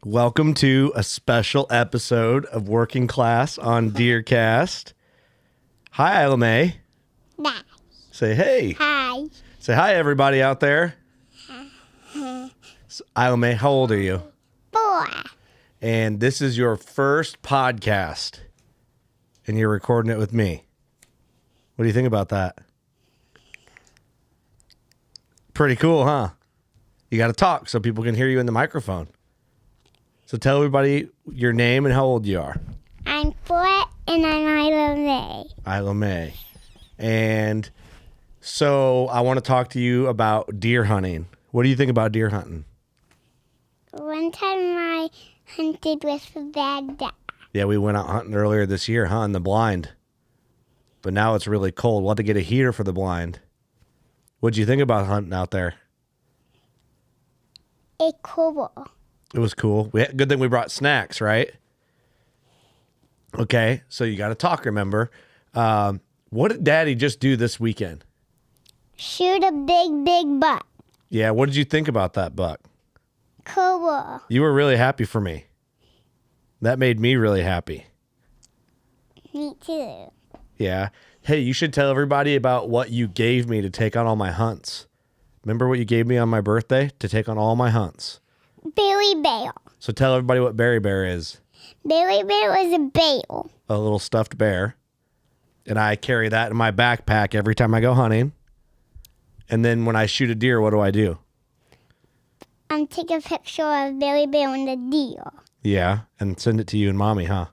Welcome to a special episode of Working Class on DeerCast. Hi, IlaMay. Bye. Say hey. Hi. Say hi, everybody out there. So, IlaMay, how old are you? 4. And this is your first podcast, and you're recording it with me. What do you think about that? Pretty cool, huh? You got to talk so people can hear you in the microphone. So tell everybody your name and how old you are. I'm 4 and I'm IlaMay. IlaMay. And so I want to talk to you about deer hunting. What do you think about deer hunting? One time I hunted with a bad dad. Yeah, we went out hunting earlier this year, huh, in the blind. But now it's really cold. We'll have to get a heater for the blind. What'd you think about hunting out there? It's cool. It was cool. Good thing we brought snacks, right? Okay, so you got to talk, remember. What did Daddy just do this weekend? Shoot a big buck. Yeah, what did you think about that buck? Cool. You were really happy for me. That made me really happy. Me too. Yeah. Hey, you should tell everybody about what you gave me to take on all my hunts. Remember what you gave me on my birthday to take on all my hunts? Billy Bear. So tell everybody what Berry Bear is. Billy Bear was a bear. A little stuffed bear. And I carry that in my backpack every time I go hunting. And then when I shoot a deer, what do? Take a picture of Billy Bear and the deer. Yeah, and send it to you and Mommy, huh?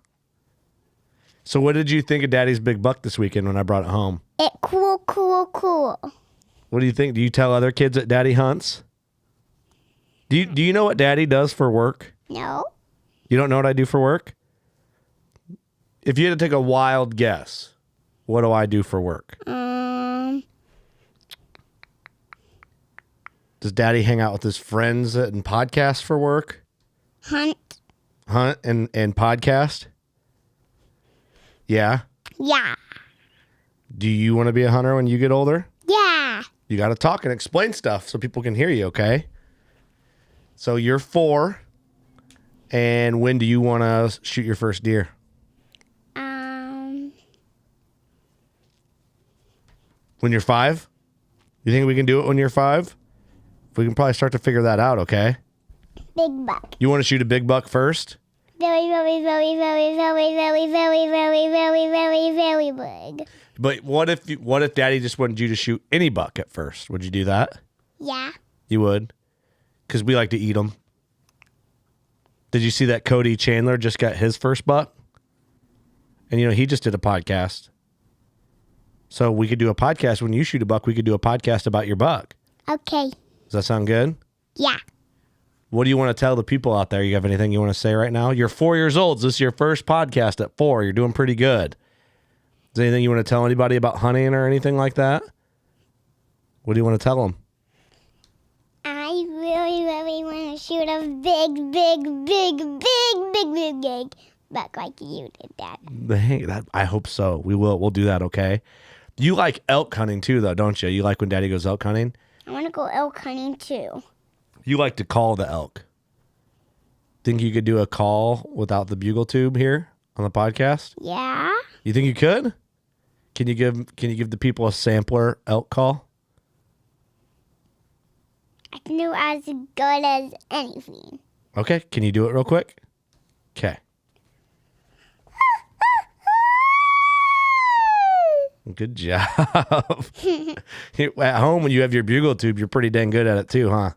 So what did you think of Daddy's big buck this weekend when I brought it home? It's cool. What do you think? Do you tell other kids that Daddy hunts? Do you know what Daddy does for work? No. You don't know what I do for work? If you had to take a wild guess, what do I do for work? Does Daddy hang out with his friends and podcast for work? Hunt and podcast? Yeah? Yeah. Do you want to be a hunter when you get older? Yeah. You got to talk and explain stuff so people can hear you, okay? So you're 4, and when do you want to shoot your first deer? Um. When you're 5? You think we can do it when you're 5? We can probably start to figure that out, okay? Big buck. You want to shoot a big buck first? Very big. But what if Daddy just wanted you to shoot any buck at first? Would you do that? Yeah. You would? Because we like to eat them. Did you see that Cody Chandler just got his first buck? And, he just did a podcast. So we could do a podcast. When you shoot a buck, we could do a podcast about your buck. Okay. Does that sound good? Yeah. What do you want to tell the people out there? You have anything you want to say right now? You're 4 years old. This is your first podcast at 4. You're doing pretty good. Is there anything you want to tell anybody about hunting or anything like that? What do you want to tell them? I really want to shoot a big buck like you did, Dad. I hope so. We will. We'll do that, okay? You like elk hunting too, though, don't you? You like when Daddy goes elk hunting? I want to go elk hunting too. You like to call the elk. Think you could do a call without the bugle tube here on the podcast? Yeah. You think you could? Can you give the people a sampler elk call? I can do as good as anything. Okay. Can you do it real quick? Okay. Good job. At home, when you have your bugle tube, you're pretty dang good at it too, huh?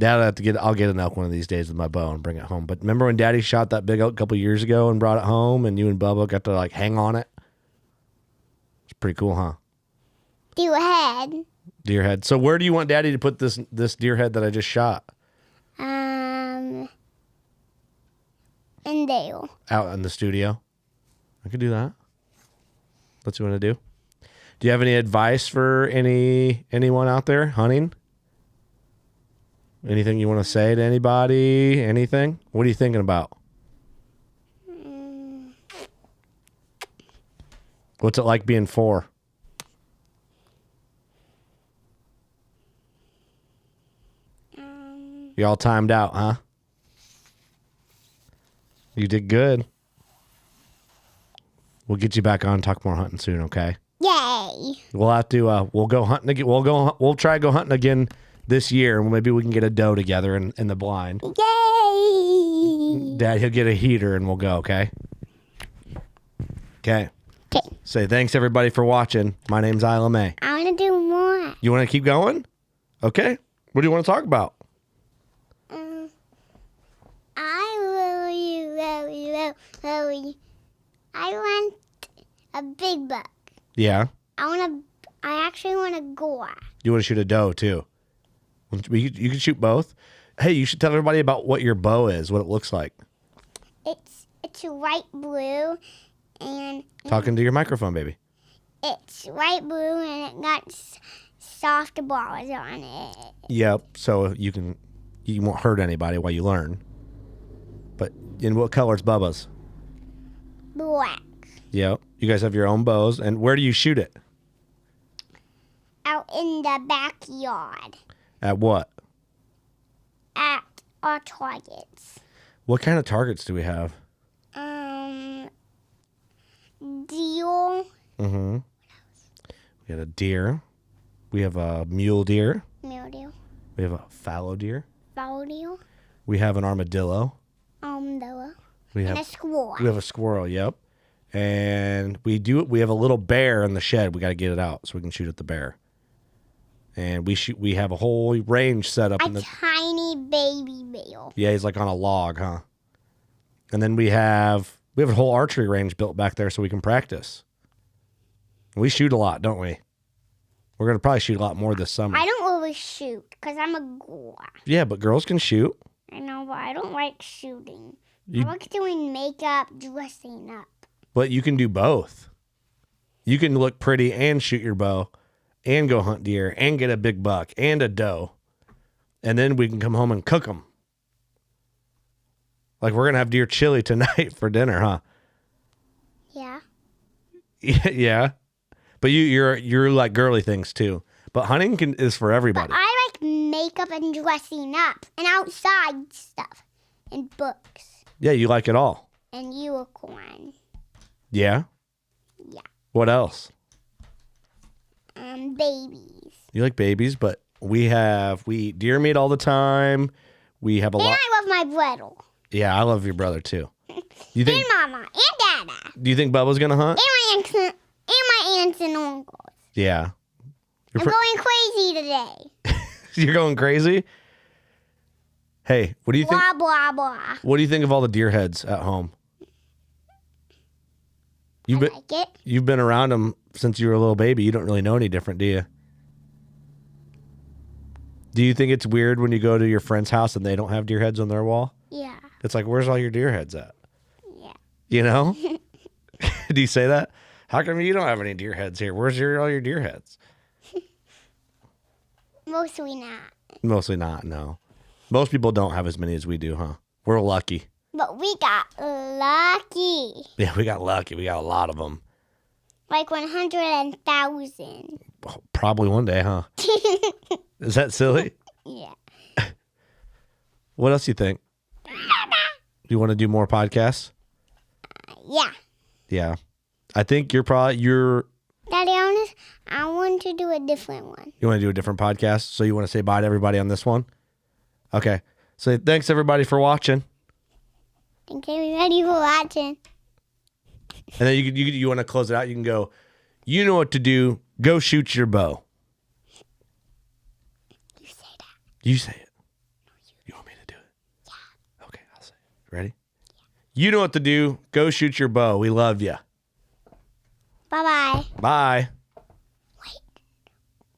I'll get an elk one of these days with my bow and bring it home. But remember when Daddy shot that big elk a couple years ago and brought it home, and you and Bubba got to hang on it? It's pretty cool, huh? Deer head. Deer head. So where do you want Daddy to put this deer head that I just shot? In Dale. Out in the studio. I could do that. That's what you want to do. Do you have any advice for anyone out there hunting? Anything you want to say to anybody? Anything? What are you thinking about? What's it like being 4? You're all timed out, huh? You did good. We'll get you back on and talk more hunting soon, okay? Yay! We'll have to. We'll go hunting again. We'll try to go hunting again this year, and maybe we can get a doe together in the blind. Yay! Dad, he'll get a heater, and we'll go. Okay. Okay. Okay. Say thanks everybody for watching. My name's IlaMay. I want to do more. You want to keep going? Okay. What do you want to talk about? I want a big buck. Yeah. I actually want a gore. You want to shoot a doe too? You can shoot both. Hey, you should tell everybody about what your bow is, what it looks like. It's light blue, and Talking to your microphone, baby. it's light blue, and it got soft balls on it. Yep. So you won't hurt anybody while you learn. But in what color is Bubba's? Black. Yep. You guys have your own bows, and where do you shoot it? Out in the backyard. At what? At our targets. What kind of targets do we have? Deer. Mm-hmm. We got a deer. We have a mule deer. Mildew. We have a fallow deer. Fallow. We have an armadillo. And a squirrel. We have a squirrel. Yep. And we have a little bear in the shed. We got to get it out so we can shoot at the bear. And we have a whole range set up. A tiny baby bear. Yeah, he's like on a log, huh? And then we have a whole archery range built back there so we can practice. We shoot a lot, don't we? We're going to probably shoot a lot more this summer. I don't really shoot because I'm a girl. Yeah, but girls can shoot. I know, but I don't like shooting. I like doing makeup, dressing up. But you can do both. You can look pretty and shoot your bow and go hunt deer and get a big buck and a doe. And then we can come home and cook them. Like we're going to have deer chili tonight for dinner, huh? Yeah. Yeah. But you're like girly things too. But hunting is for everybody. But I like makeup and dressing up and outside stuff and books. Yeah, you like it all. And unicorn. Yeah? Yeah. What else? Babies. You like babies, but we eat deer meat all the time. We have a lot. And I love my brother. Yeah, I love your brother too. You think? And Mama and Dada. Do you think Bubba's gonna hunt? And my aunts and uncles. Yeah. I'm going crazy today. You're going crazy? Hey, what do you think? Blah, blah, blah. What do you think of all the deer heads at home? I like it. You've been around them since you were a little baby. You don't really know any different, do you? Do you think it's weird when you go to your friend's house and they don't have deer heads on their wall? Yeah. It's like, where's all your deer heads at? Yeah. You know? Do you say that? How come you don't have any deer heads here? Where's all your deer heads? Mostly not. Mostly not, no. Most people don't have as many as we do, huh? We're lucky. But we got lucky. Yeah, we got lucky. We got a lot of them. Like 100,000. Probably one day, huh? Is that silly? Yeah. What else do you think? Do you want to do more podcasts? Yeah. Yeah. I think Daddy, honest, I want to do a different one. You want to do a different podcast? So you want to say bye to everybody on this one? Okay. So thanks everybody for watching. Thank everybody for watching. And then you want to close it out, you can go, you know what to do. Go shoot your bow. You say that. You say it. You want me to do it? Yeah. Okay, I'll say it. Ready? Yeah. You know what to do. Go shoot your bow. We love you. Bye-bye. Bye. Wait.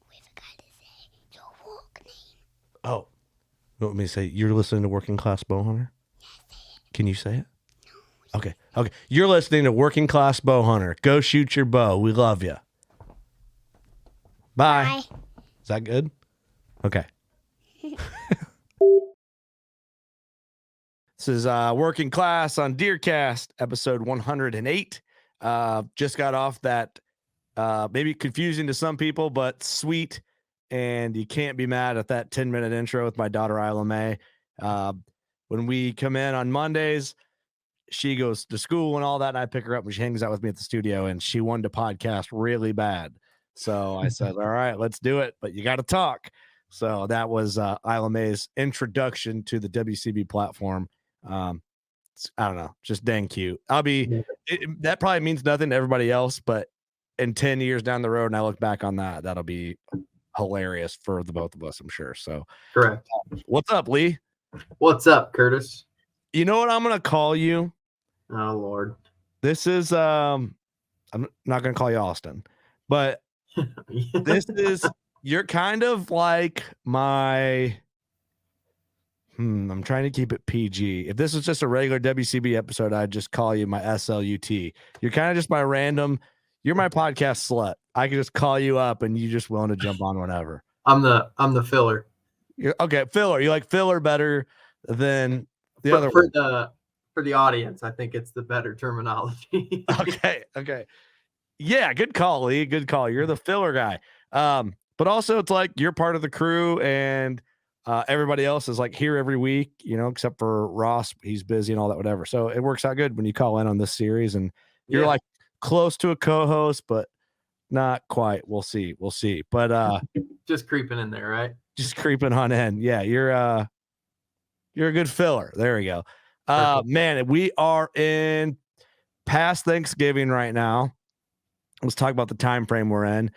We forgot to say your work name. Oh. You want me to say you're listening to Working Class Bowhunter? Yeah, say it. Can you say it? No. Okay. You're listening to Working Class Bowhunter. Go shoot your bow. We love you. Bye. Bye. Is that good? Okay. This is Working Class on DeerCast, episode 108. Just got off that maybe confusing to some people, but sweet. And you can't be mad at that 10-minute intro with my daughter, IlaMay. When we come in on Mondays, she goes to school and all that, and I pick her up and she hangs out with me at the studio, and she wanted to podcast really bad. So I said, all right, let's do it, but you got to talk. So that was IlaMay's introduction to the WCB platform. I don't know, just dang cute. That probably means nothing to everybody else, but in 10 years down the road, and I look back on that, that'll be hilarious for the both of us, I'm sure. So correct. What's up, Lee? What's up, Curtis? You know what I'm going to call you? Oh, Lord. This is, I'm not going to call you Austin, but this is, you're kind of like my, I'm trying to keep it PG. If this was just a regular WCB episode, I'd just call you my SLUT. You're kind of just my random, you're my podcast slut. I can just call you up and you just willing to jump on whenever. I'm the filler. Okay, filler. You like filler better than the other for one. For the audience, I think it's the better terminology. Okay. Yeah, good call, Lee. Good call. You're the filler guy. But also it's like you're part of the crew, and everybody else is like here every week, except for Ross. He's busy and all that, whatever. So it works out good when you call in on this series, and you're like close to a co-host, but not quite. We'll see. But just creeping in there, right? Just creeping on in. Yeah, you're a good filler. There we go. Man, we are in past Thanksgiving right now. Let's talk about the time frame we're in.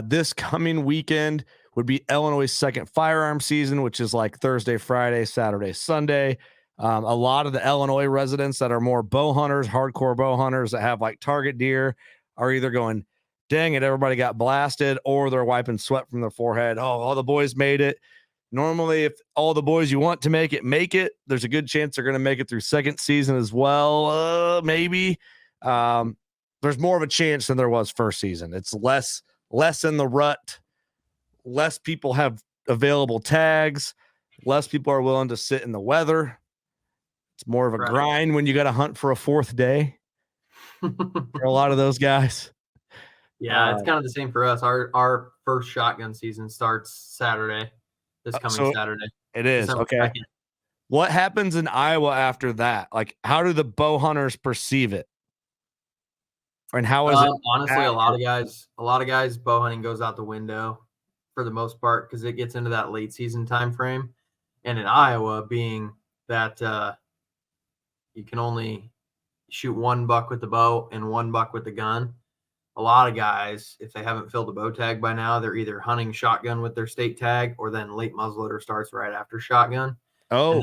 This coming weekend would be Illinois' second firearm season, which is like Thursday, Friday, Saturday, Sunday. A lot of the Illinois residents that are more bow hunters, hardcore bow hunters that have like target deer are either going, dang it, everybody got blasted, or they're wiping sweat from their forehead. Oh, all the boys made it. Normally, if all the boys you want to make it, there's a good chance they're going to make it through second season as well. Maybe. There's more of a chance than there was first season. It's less in the rut. Less people have available tags. Less people are willing to sit in the weather. It's more of a grind when you got to hunt for a fourth day for a lot of those guys. Yeah, it's kind of the same for us. Our first shotgun season starts Saturday, this coming Saturday. It is. December Okay. 2nd. What happens in Iowa after that? Like, how do the bow hunters perceive it? And how is it? Honestly, a lot of guys, bow hunting goes out the window for the most part because it gets into that late season time frame. And in Iowa, being that you can only shoot one buck with the bow and one buck with the gun, a lot of guys, if they haven't filled a bow tag by now, they're either hunting shotgun with their state tag, or then late muzzleloader starts right after shotgun. Oh,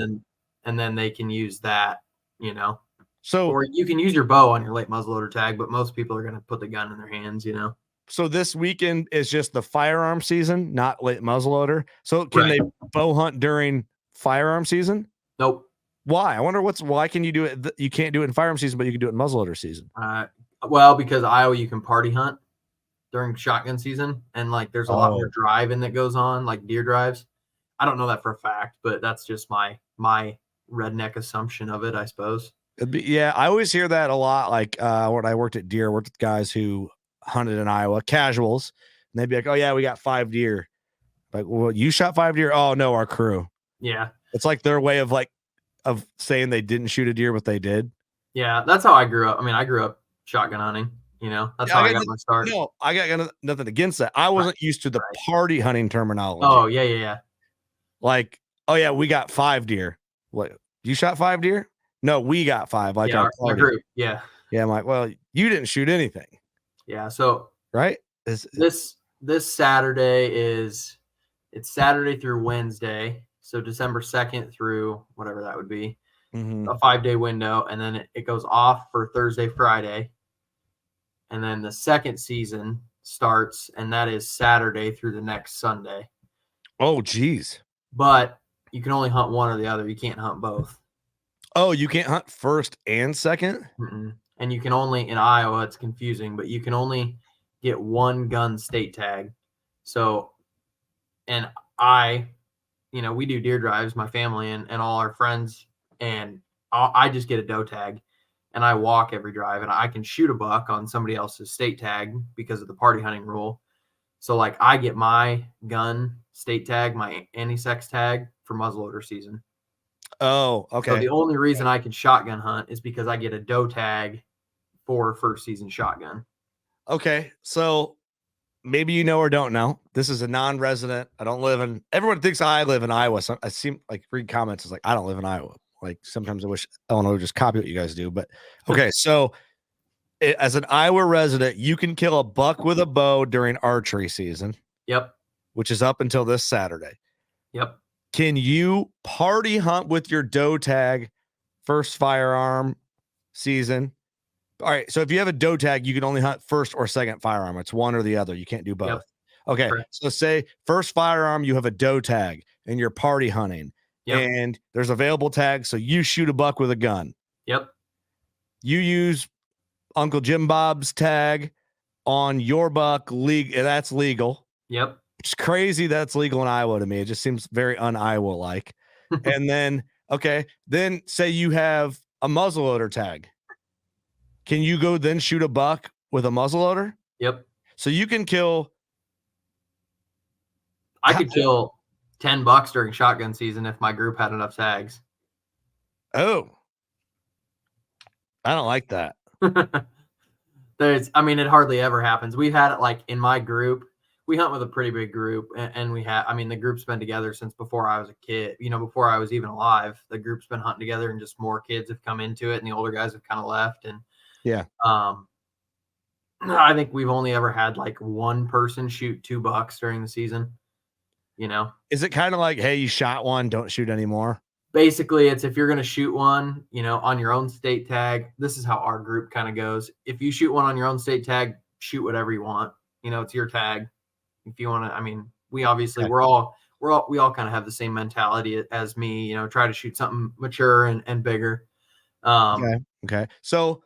and then they can use that, So, or you can use your bow on your late muzzleloader tag, but most people are going to put the gun in their hands, So this weekend is just the firearm season, not late muzzleloader. So can they bow hunt during firearm season? Nope. Why? I wonder why can you do it? You can't do it in firearm season, but you can do it in muzzleloader season. Well, because Iowa, you can party hunt during shotgun season, and like there's a lot more driving that goes on, like deer drives. I don't know that for a fact, but that's just my redneck assumption of it, I suppose. I always hear that a lot. Like when I worked at deer, I worked with guys who hunted in Iowa, casuals, and they'd be like, "Oh yeah, we got 5 deer." Like, well, you shot 5 deer? Oh no, our crew. Yeah, it's like their way of saying they didn't shoot a deer, but they did. Yeah, that's how I grew up. I mean, I grew up shotgun hunting. That's how I got my start. No, I got nothing against that. I wasn't used to the party hunting terminology. Oh yeah. Like, oh yeah, we got 5 deer. What? You shot 5 deer? No, we got 5. Like our group. Yeah. I'm like, well, you didn't shoot anything. Yeah. So right. This Saturday it's Saturday through Wednesday. So December 2nd through whatever that would be, a 5-day window, and then it goes off for Thursday, Friday, and then the second season starts, and that is Saturday through the next Sunday. Oh, geez. But you can only hunt one or the other. You can't hunt both. Oh, you can't hunt first and second? And you can only, in Iowa, it's confusing, but you can only get one gun state tag. So, and we do deer drives, my family and all our friends, and I just get a doe tag, and I walk every drive, and I can shoot a buck on somebody else's state tag because of the party hunting rule. So, like, I get my gun state tag, my anti-sex tag for muzzleloader season. Oh, So okay. the only reason I can shotgun hunt is because I get a doe tag for first season shotgun. Okay. So maybe you know or don't know. This is a non-resident. I don't live in. Everyone thinks I live in Iowa. So I seem like read comments is like I don't live in Iowa. Like sometimes I wish Illinois would just copy what you guys do. But okay, so as an Iowa resident, you can kill a buck with a bow during archery season, Yep. which is up until this Saturday. Yep. Can you party hunt with your doe tag first firearm season? All right. So if you have a doe tag, you can only hunt first or second firearm. It's one or the other. You can't do both. Yep. Okay. Correct. So say first firearm, you have a doe tag and you're party hunting and there's available tags. So you shoot a buck with a gun. Yep. You use Uncle Jim Bob's tag on your buck. That's legal. Yep. It's crazy that's legal in Iowa to me. It just seems very un-Iowa like. And then, okay, then say you have a muzzleloader tag. Can you go then shoot a buck with a muzzleloader? Yep. So you can kill. I could kill 10 bucks during shotgun season if my group had enough tags. Oh, I don't like that. It hardly ever happens. We've had it like in my group. We hunt with a pretty big group, and the group's been together since before I was a kid. Before I was even alive, the group's been hunting together, and just more kids have come into it, and the older guys have kind of left. And yeah, I think we've only ever had like one person shoot 2 bucks during the season. Is it kind of like, hey, you shot one, don't shoot anymore? Basically, it's if you're going to shoot one, on your own state tag. This is how our group kind of goes. If you shoot one on your own state tag, shoot whatever you want. It's your tag. If you want to, we obviously we all kind of have the same mentality as me. Try to shoot something mature and bigger. Okay. So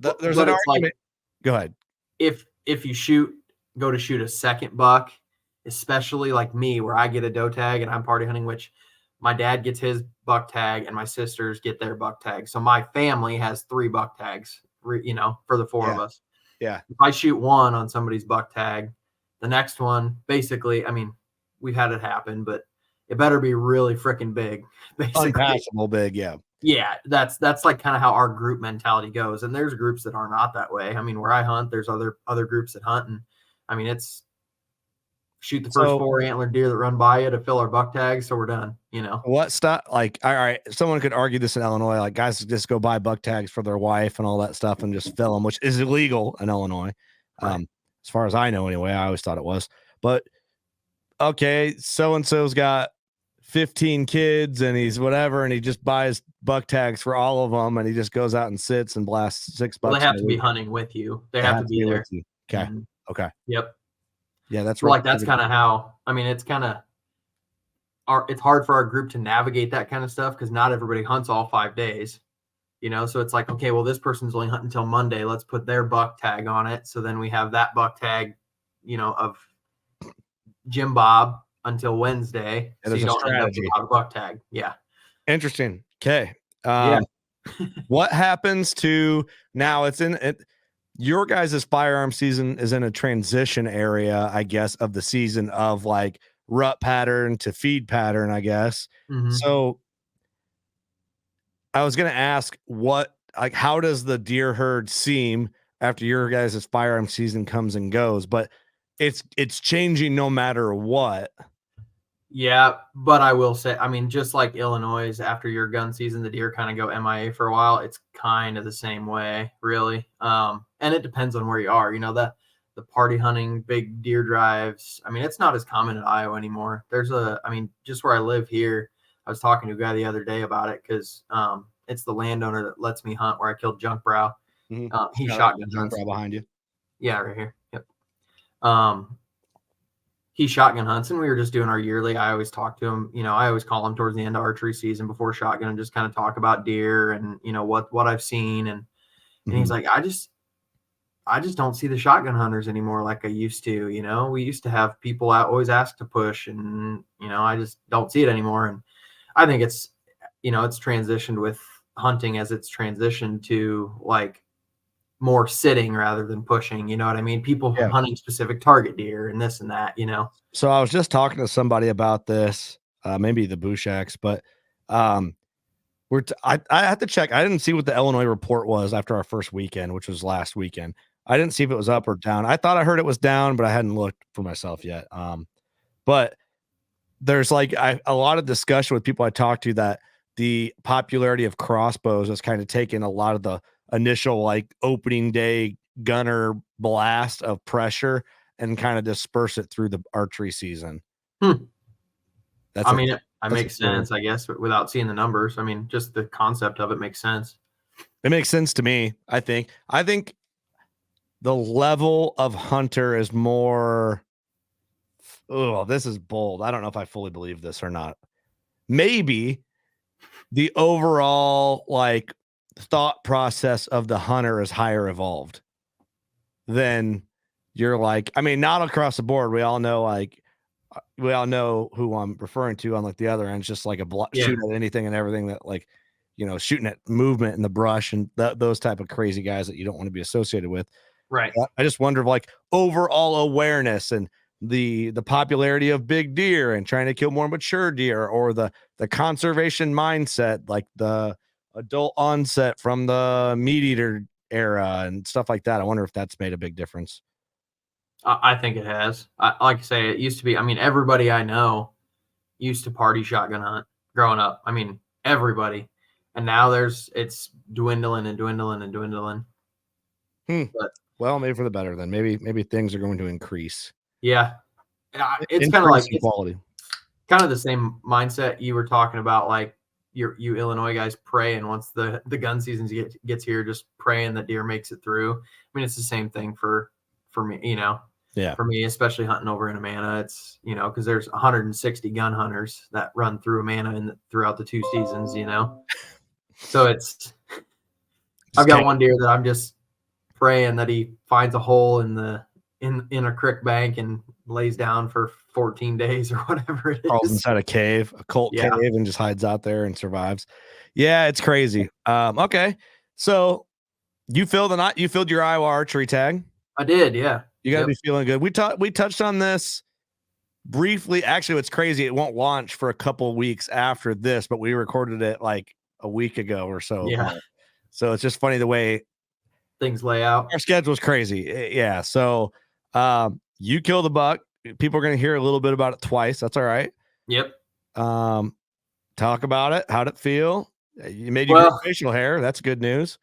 there's an argument. Like, go ahead. If you go to shoot a second buck, especially like me, where I get a doe tag and I'm party hunting, which my dad gets his buck tag and my sisters get their buck tag. So my family has 3 buck tags, for the 4 of us. Yeah. If I shoot one on somebody's buck tag, the next one, basically, we've had it happen, but it better be really freaking big. Basically. Unpassable big, yeah. Yeah, that's like kind of how our group mentality goes. And there's groups that are not that way. Where I hunt, there's other groups that hunt, and it's shoot the first 4 antler deer that run by you to fill our buck tags, so we're done. What stuff? Like, all right, someone could argue this in Illinois, like guys just go buy buck tags for their wife and all that stuff and just fill them, which is illegal in Illinois. Right. As far as I know, anyway. I always thought it was. But okay, so and so's got 15 kids and he's whatever, and he just buys buck tags for all of them, and he just goes out and sits and blasts 6 bucks. Well, they have to be hunting with you. They have to be there. Okay. Okay. Yep. Yeah, that's right. Like that's kind of how. It's kind of. It's hard for our group to navigate that kind of stuff because not everybody hunts all 5 days. So it's like, okay, well, this person's only hunting until Monday. Let's put their buck tag on it. So then we have that buck tag, of Jim Bob until Wednesday. Yeah, so you don't end up without a buck tag. Yeah. Interesting. Okay. Yeah. What happens to now? It's in it. Your guys' firearm season is in a transition area, I guess, of the season of like rut pattern to feed pattern, I guess. Mm-hmm. So I was going to ask how does the deer herd seem after your guys' firearm season comes and goes, but it's changing no matter what. Yeah, but I will say, just like Illinois, after your gun season, the deer kind of go MIA for a while. It's kind of the same way, really. And it depends on where you are. The party hunting, big deer drives. It's not as common in Iowa anymore. There's just where I live here, I was talking to a guy the other day about it because it's the landowner that lets me hunt where I killed Junk Brow. Mm-hmm. He shotgun Junk Brow behind you. Yeah, right here. Yep. He shotgun hunts, and we were just doing our yearly. I always talk to him. I always call him towards the end of archery season before shotgun and just kind of talk about deer and what I've seen. And he's like, I just don't see the shotgun hunters anymore like I used to. We used to have people always ask to push, and I just don't see it anymore. And I think it's it's transitioned with hunting as it's transitioned to like more sitting rather than pushing. You know what I mean? People hunting specific target deer and this and that. So I was just talking to somebody about this, maybe the Bushaks, but I have to check. I didn't see what the Illinois report was after our first weekend, which was last weekend. I didn't see if it was up or down. I thought I heard it was down, but I hadn't looked for myself yet. But there's like a lot of discussion with people I talked to that the popularity of crossbows has kind of taken a lot of the initial like opening day gunner blast of pressure and kind of disperse it through the archery season. I mean, it makes sense, I guess, without seeing the numbers. I mean, just the concept of it makes sense. It makes sense to me. I think the level of hunter is more. Oh, this is bold. I don't know if I fully believe this or not. Maybe the overall like thought process of the hunter is higher evolved than you're like. I mean, not across the board. We all know who I'm referring to on like the other end. It's just like shoot at anything and everything that like, shooting at movement in the brush and those type of crazy guys that you don't want to be associated with. Right. I just wonder if like overall awareness and the popularity of big deer and trying to kill more mature deer, or the conservation mindset, like the adult onset from the meat eater era and stuff like that. I wonder if that's made a big difference. I think it has. Like I say, it used to be, I mean, everybody I know used to party shotgun hunt growing up. I mean, everybody. And now it's dwindling and dwindling and dwindling. But, well, maybe for the better then. Maybe things are going to increase. Yeah. It's kind of like quality. Kind of the same mindset you were talking about, like you Illinois guys praying once the gun season gets here, just praying that deer makes it through. I mean, it's the same thing for me, Yeah. For me, especially hunting over in Amana, it's, because there's 160 gun hunters that run through Amana throughout the 2 seasons, So I've got one deer that I'm just praying that he finds a hole in a creek bank and lays down for 14 days or whatever it is. Crawls inside a cave, a cave, and just hides out there and survives. Yeah, it's crazy. Okay. So you filled your Iowa archery tag. I did, yeah. You got to be feeling good. We touched on this briefly. Actually, what's crazy, it won't launch for a couple weeks after this, but we recorded it like a week ago or so. Yeah. So it's just funny the way things lay out. Our schedule's crazy. Yeah. So you kill the buck. People are going to hear a little bit about it twice. That's all right. Yep. Talk about it. How'd it feel? You made your facial hair. That's good news.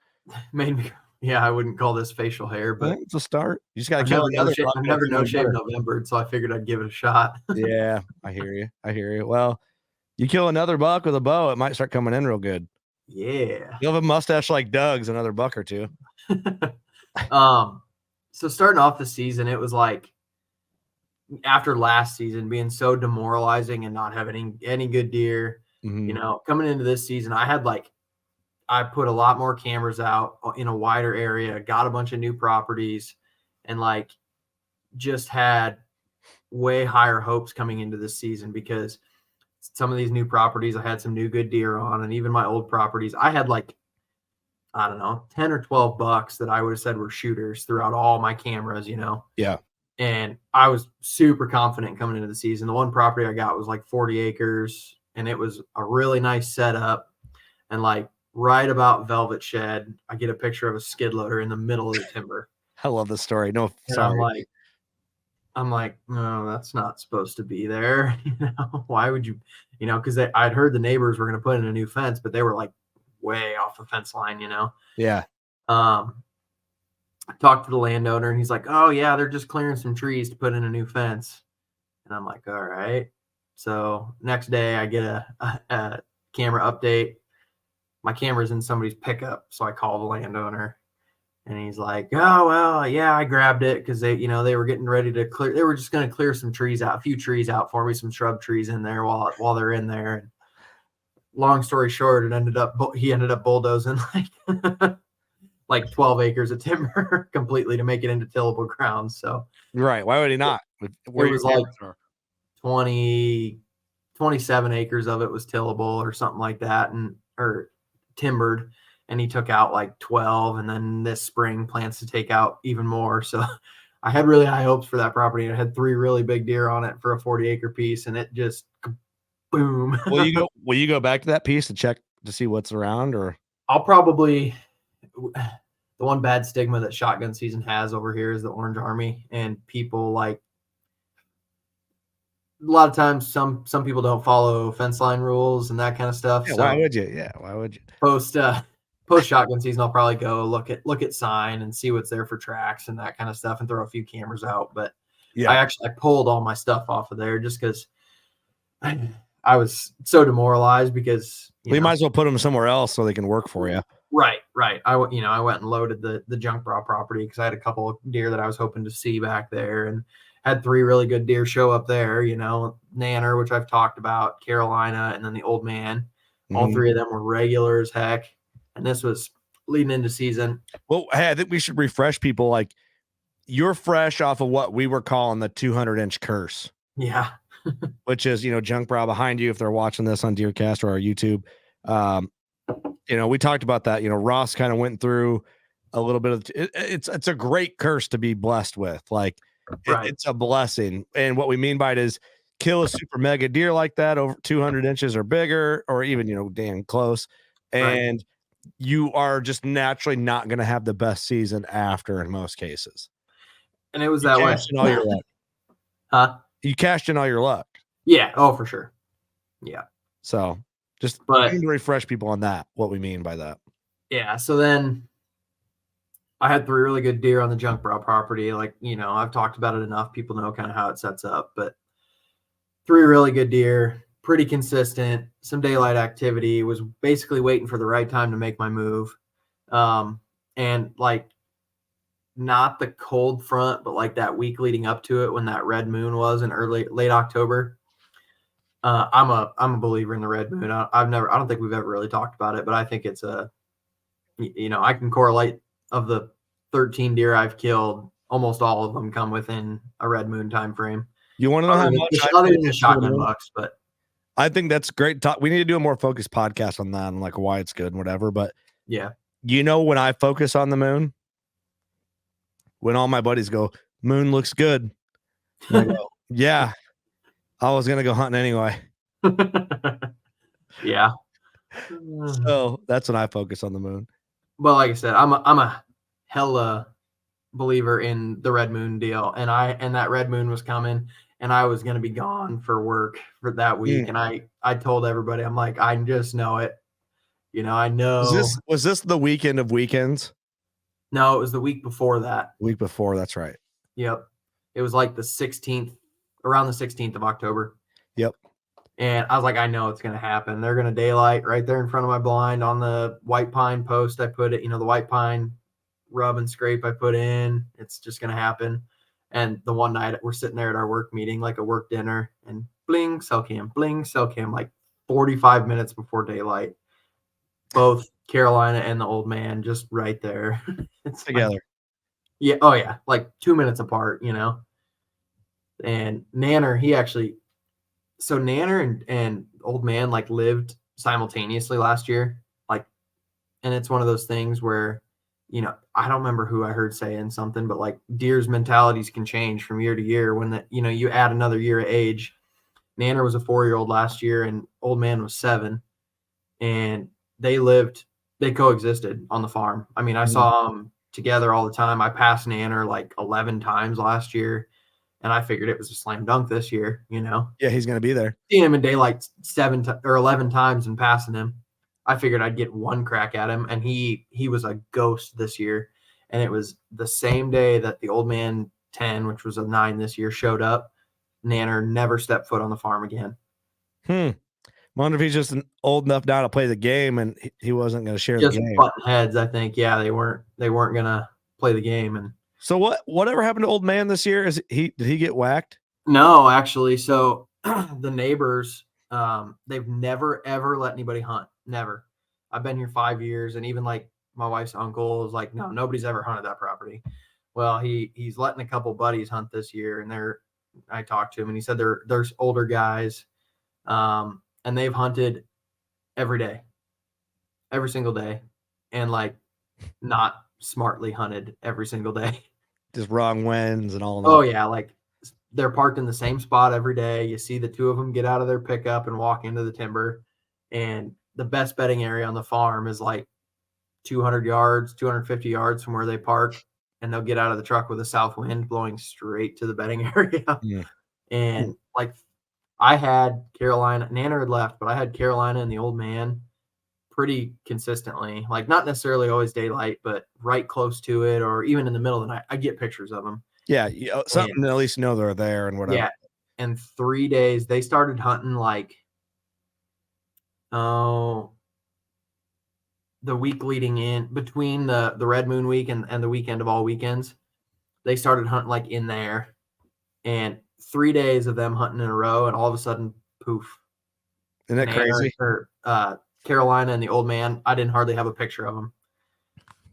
Made me. Yeah, I wouldn't call this facial hair, but it's a start. You just got to kill another. I've never no shave November, so I figured I'd give it a shot. Yeah, I hear you. Well, you kill another buck with a bow, it might start coming in real good. Yeah. You'll have a mustache like Doug's, another buck or two. So starting off the season, it was like after last season being so demoralizing and not having any good deer. Coming into this season, I put a lot more cameras out in a wider area, got a bunch of new properties, and just had way higher hopes coming into this season, because some of these new properties, I had some new good deer on, and even my old properties, I had 10 or 12 bucks that I would have said were shooters throughout all my cameras, Yeah. And I was super confident coming into the season. The one property I got was 40 acres, and it was a really nice setup. And right about Velvet Shed, I get a picture of a skid loader in the middle of the timber. I love this story. No, sorry. I'm like, no, that's not supposed to be there. Why would you, because I'd heard the neighbors were going to put in a new fence, but they were way off the fence line, Yeah. I talked to the landowner, and he's like, oh yeah, they're just clearing some trees to put in a new fence. And I'm like, all right. So next day I get a camera update. My camera's in somebody's pickup. So I call the landowner, and he's like, oh, well, yeah, I grabbed it because they were getting ready to clear. They were just going to clear some trees out, a few trees out for me, some shrub trees in there while they're in there. And long story short, he ended up bulldozing 12 acres of timber completely to make it into tillable ground. So right. Why would he not? It was 27 acres of it was tillable or something like that, or timbered, and he took out 12, and then this spring plans to take out even more. So I had really high hopes for that property, and I had 3 really big deer on it for a 40-acre piece, and it just boom. Will you go back to that piece to check to see what's around, or? I'll probably, the one bad stigma that shotgun season has over here is the Orange Army, and people like, a lot of times some people don't follow fence line rules and that kind of stuff. Yeah, So why would you? Yeah, why would you? post shotgun season, I'll probably go look at sign and see what's there for tracks and that kind of stuff, and throw a few cameras out. But Yeah, I pulled all my stuff off of there just because I was so demoralized because you might as well put them somewhere else so they can work for you. Right. I went and loaded the junk bra property because I had a couple of deer that I was hoping to see back there, and had 3 really good deer show up there. Nanner, which I've talked about, Carolina, and then the Old Man. All 3 of them were regular as heck, and this was leading into season. Well, hey, I think we should refresh people. Like, you're fresh off of what we were calling the 200-inch curse. Yeah. Which is, junk bra behind you if they're watching this on DeerCast or our YouTube. We talked about that. Ross kind of went through a little bit of it's a great curse to be blessed with. Like, Right. it's a blessing. And what we mean by it is kill a super mega deer like that over 200 inches or bigger, or even, damn close. And you are just naturally not going to have the best season after in most cases. And it was that way. All your luck. Huh? You cashed in all your luck. Yeah. Oh, for sure. Yeah. So just to refresh people on that, what we mean by that. Yeah. So then I had 3 really good deer on the junk bra property. Like, I've talked about it enough. People know kind of how it sets up, but 3 really good deer, pretty consistent, some daylight activity, was basically waiting for the right time to make my move. And like, not the cold front, but like that week leading up to it when that red moon was in late October. I'm a believer in the red moon. I don't think we've ever really talked about it, but I think it's I can correlate of the 13 deer I've killed, almost all of them come within a red moon time frame. You want to know how much other than the shotgun bucks, but I think that's great talk. We need to do a more focused podcast on that and like why it's good and whatever. But yeah, when I focus on the moon, when all my buddies go, moon looks good. And I go, yeah, I was gonna go hunting anyway. Yeah. So that's when I focus on the moon. Well, like I said, I'm a hella believer in the red moon deal, and that red moon was coming, and I was gonna be gone for work for that week, and I told everybody, I'm like, I just know it. I know. Was this the weekend of weekends? No, it was the week before that. Week before, that's right. Yep. It was like the 16th, around the 16th of October. Yep. And I was like, I know it's going to happen. They're going to daylight right there in front of my blind on the white pine post. I put it, the white pine rub and scrape I put in. It's just going to happen. And the one night we're sitting there at our work meeting, like a work dinner, and bling, cell cam, like 45 minutes before daylight. Both Carolina and the Old Man just right there. It's together. Like, yeah. Oh yeah. Like 2 minutes apart, and Nanner, Nanner and Old Man like lived simultaneously last year. Like, and it's one of those things where, I don't remember who I heard saying something, but like deer's mentalities can change from year to year when you add another year of age. Nanner was a 4-year-old last year and Old Man was 7, and they coexisted on the farm. I mean, I saw them together all the time. I passed Nanner like 11 times last year, and I figured it was a slam dunk this year, Yeah, he's going to be there. Seeing him in daylight 11 times and passing him, I figured I'd get one crack at him, and he was a ghost this year. And it was the same day that the Old Man 10, which was a 9 this year, showed up. Nanner never stepped foot on the farm again. Wonder if he's just old enough now to play the game, and he wasn't going to share the game. Just butting heads, I think. Yeah, they weren't going to play the game. And so whatever happened to Old Man this year? Did he get whacked? No, actually. So the neighbors, they've never ever let anybody hunt. Never. I've been here 5 years, and even like my wife's uncle is like, no, nobody's ever hunted that property. Well, he's letting a couple buddies hunt this year, and I talked to him, and he said there's older guys, and they've hunted every day, every single day, and like not smartly hunted every single day. Just wrong winds and all that. Oh yeah, like they're parked in the same spot every day. You see the two of them get out of their pickup and walk into the timber. And the best bedding area on the farm is like 200 yards, 250 yards from where they park. And they'll get out of the truck with a south wind blowing straight to the bedding area. Yeah. And like I had Carolina, Nana had left, but I had Carolina and the old man pretty consistently, like not necessarily always daylight, but right close to it, or even in the middle of the night. I get pictures of them. Yeah, something to at least know they're there and whatever. Yeah. And 3 days, they started hunting like, the week leading in between the Red Moon week and the weekend of all weekends. They started hunting like in there, and 3 days of them hunting in a row, and all of a sudden, poof. Isn't that crazy? Or, Carolina and the old man, I didn't hardly have a picture of them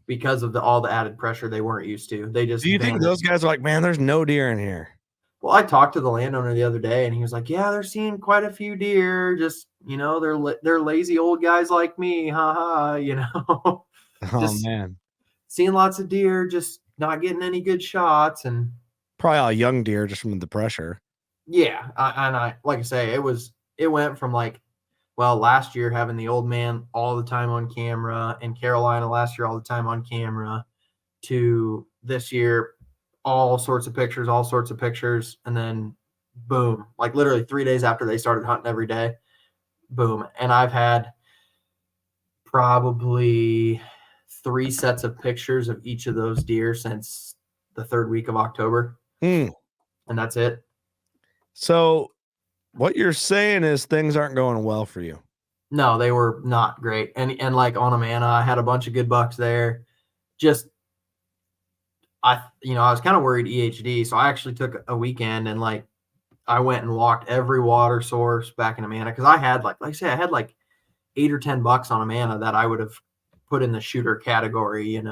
because of all the added pressure they weren't used to. They just. Do you think those guys are like, man, there's no deer in here? Well, I talked to the landowner the other day, and he was like, yeah, they're seeing quite a few deer. Just, they're lazy old guys like me. Ha ha, Oh, man. Seeing lots of deer, just not getting any good shots. And probably all young deer just from the pressure. Yeah. I like I say, it went from like, well, last year having the old man all the time on camera, and Carolina last year all the time on camera, to this year all sorts of pictures, and then boom, like literally 3 days after they started hunting every day, boom. And I've had probably 3 sets of pictures of each of those deer since the 3rd week of October. And that's it. So what you're saying is things aren't going well for you. No, they were not great. And like on Amana, I had a bunch of good bucks there. Just I was kind of worried EHD, so I actually took a weekend and like I went and walked every water source back in Amana, because I had like I say, I had like 8 or 10 bucks on Amana that I would have put in the shooter category,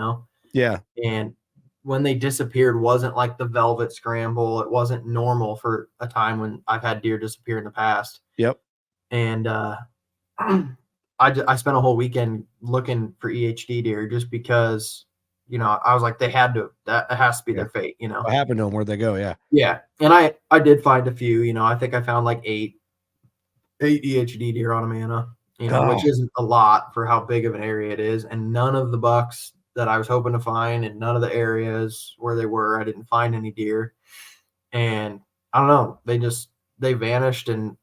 Yeah. And when they disappeared, wasn't like the velvet scramble. It wasn't normal for a time when I've had deer disappear in the past. Yep. And I spent a whole weekend looking for EHD deer just because, I was like, that has to be their fate, What happened to them? Where'd they go? Yeah. Yeah. And I did find a few, I think I found like eight EHD deer on Amana, which isn't a lot for how big of an area it is. And none of the bucks that I was hoping to find, and none of the areas where they were, I didn't find any deer. And I don't know, they vanished, and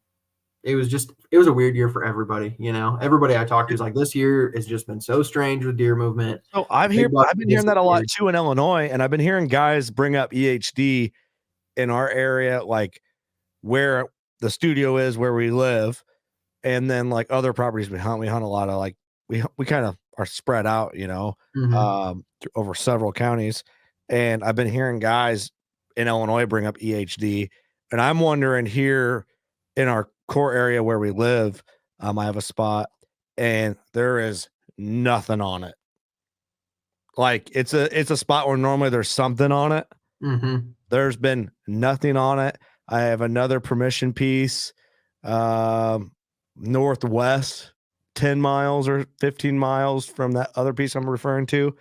it was a weird year for everybody. Everybody I talked to is like, this year has just been so strange with deer movement. So I've been hearing that a lot too in Illinois, and I've been hearing guys bring up EHD in our area, like where the studio is, where we live, and then like other properties we hunt. We hunt a lot of like we kind of are spread out, over several counties, and I've been hearing guys in Illinois bring up EHD, and I'm wondering here in our core area where we live, I have a spot and there is nothing on it. Like it's a spot where normally there's something on it. There's been nothing on it. I have another permission piece northwest 10 miles or 15 miles from that other piece I'm referring to.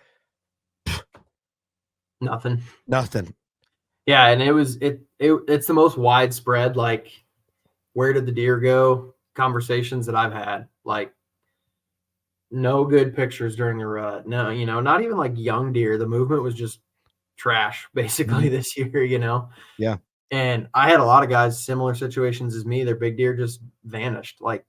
Nothing. Yeah, and it's the most widespread, like, where did the deer go conversations that I've had. Like, no good pictures during the rut. No, not even like young deer. The movement was just trash basically this year, Yeah. And I had a lot of guys similar situations as me. Their big deer just vanished. Like,